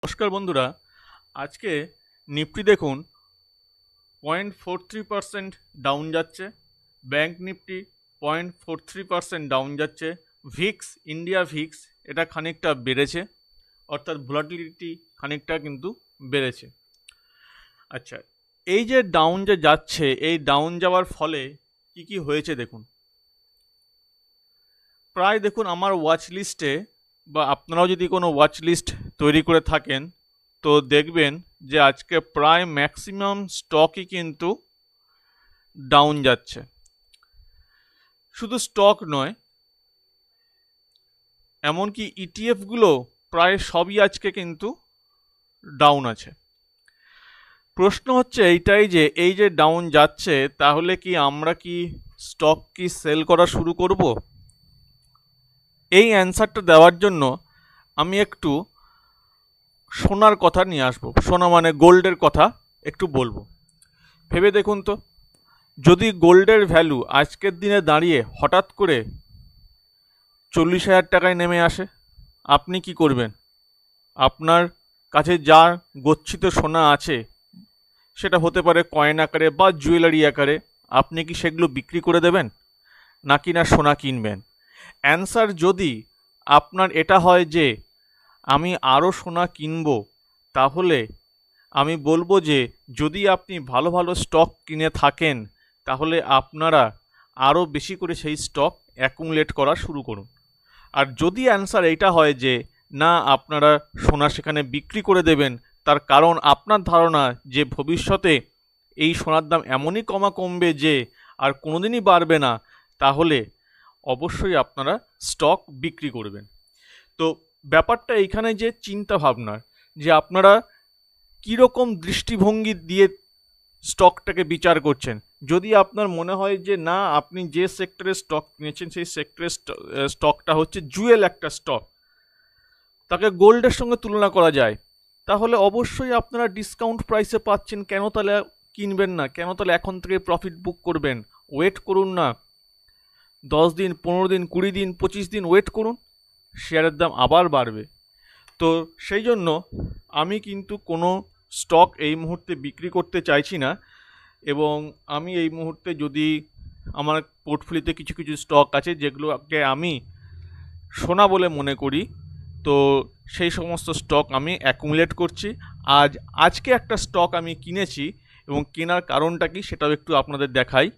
নমস্কার বন্ধুরা, আজকে নিফটি দেখুন 0.43% ডাউন যাচ্ছে। ব্যাংক নিফটি 0.43% ডাউন যাচ্ছে। ভিক্স, ইন্ডিয়া ভিক্স এটা খানিকটা বেড়েছে, অর্থাৎ ভোলাটিলিটি খানিকটা কিন্তু বেড়েছে। আচ্ছা, এই যে ডাউন যে যাচ্ছে, এই ডাউন যাওয়ার ফলে কি কি হয়েছে দেখুন। প্রায় দেখুন আমার ওয়াচ লিস্টে, বা আপনারাও যদি কোনো ওয়াচ লিস্ট তৈরি করে থাকেন তো দেখবেন যে আজকে প্রায় ম্যাক্সিমাম স্টকই কিন্তু ডাউন যাচ্ছে। শুধু স্টক নয়, এমনকি ইটিএফগুলো প্রায় সবই আজকে কিন্তু ডাউন আছে। প্রশ্ন হচ্ছে এইটাই যে এই যে ডাউন যাচ্ছে, তাহলে কি আমরা কি স্টক কি সেল করা শুরু করব? এই অ্যান্সারটা দেওয়ার জন্য আমি একটু সোনার কথা নিয়ে আসবো। সোনা মানে গোল্ডের কথা একটু বলবো। ভেবে দেখুন তো, যদি গোল্ডের ভ্যালু আজকের দিনে দাঁড়িয়ে হঠাৎ করে 40,000 টাকায় নেমে আসে, আপনি কি করবেন? আপনার কাছে যা গচ্ছিত সোনা আছে, সেটা হতে পারে কয়েন আকারে বা জুয়েলারি আকারে, আপনি কি সেগুলো বিক্রি করে দেবেন, নাকি না সোনা কিনবেন? অ্যান্সার যদি আপনার এটা হয় যে আমি আরও সোনা কিনবো, তাহলে আমি বলবো যে যদি আপনি ভালো ভালো স্টক কিনে থাকেন, তাহলে আপনারা আরও বেশি করে সেই স্টক অ্যাকুমুলেট করা শুরু করুন। আর যদি অ্যান্সার এইটা হয় যে না, আপনারা সোনা সেখানে বিক্রি করে দেবেন, তার কারণ আপনার ধারণা যে ভবিষ্যতে এই সোনার দাম এমনই কমবে যে আর কোনোদিনই বাড়বে না, তাহলে অবশ্যই আপনারা স্টক বিক্রি করবেন। তো ব্যাপারটা এইখানে যে চিন্তা ভাবনার, যে আপনারা কীরকম দৃষ্টিভঙ্গি দিয়ে স্টকটাকে বিচার করছেন। যদি আপনার মনে হয় যে না, আপনি যে সেক্টরে স্টক কিনেছেন সেই সেক্টরের স্টকটা হচ্ছে জুয়েল একটা স্টক, তাকে গোল্ডের সঙ্গে তুলনা করা যায়, তাহলে অবশ্যই আপনারা ডিসকাউন্ট প্রাইসে পাচ্ছেন। কেন তাহলে কিনবেন না? কেন তাহলে এখন থেকে প্রফিট বুক করবেন? ওয়েট করুন না, 10 দিন, 15 দিন, 20 দিন, 25 দিন ওয়েট করুন, শেয়ারের দাম আবার বাড়বে। তো সেই জন্য আমি কিন্তু কোনো স্টক এই মুহূর্তে বিক্রি করতে চাইছি না, এবং আমি এই মুহূর্তে যদি আমার পোর্টফোলিওতে কিছু কিছু স্টক আছে যেগুলোকে আমি সোনা বলে মনে করি, তো সেই সমস্ত স্টক আমি অ্যাকুমুলেট করছি। আজকে একটা স্টক আমি কিনেছি, এবং কেনার কারণটা কি সেটাও একটু আপনাদের দেখাই।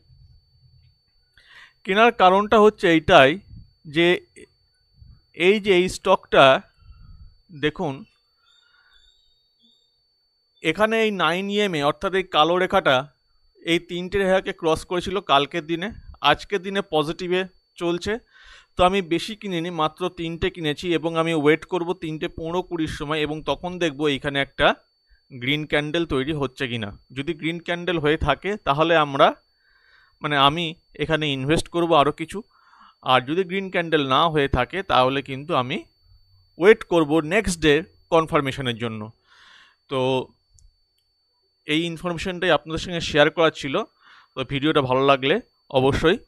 কেনার কারণটা হচ্ছে এইটাই যে এই স্টকটা দেখুন, এখানে এই 9 EM অর্থাৎ এই কালো রেখাটা এই 3টে রেখাকে ক্রস করেছিল কালকের দিনে। আজকের দিনে পজিটিভে চলছে, তো আমি বেশি কিনিনি, মাত্র 3টে কিনেছি, এবং আমি ওয়েট করব 3:15-20 সময়, এবং তখন দেখব এইখানে একটা গ্রিন ক্যান্ডেল তৈরি হচ্ছে কিনা। যদি গ্রিন ক্যান্ডেল হয়ে থাকে তাহলে আমি এখানে ইনভেস্ট করব আরও কিছু। আর যদি গ্রিন ক্যান্ডেল না হয়ে থাকে তাহলে কিন্তু আমি ওয়েট করব নেক্সট ডে কনফার্মেশনের জন্য। তো এই ইনফরমেশনটাই আপনাদের সঙ্গে শেয়ার করা ছিল। তো ভিডিওটা ভালো লাগলে অবশ্যই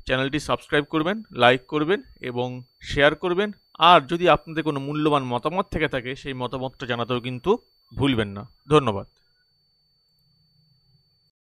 চ্যানেলটি সাবস্ক্রাইব করবেন, লাইক করবেন এবং শেয়ার করবেন। আর যদি আপনাদের কোনো মূল্যবান মতামত থেকে থাকে, সেই মতামতটা জানাতেও কিন্তু ভুলবেন না। ধন্যবাদ।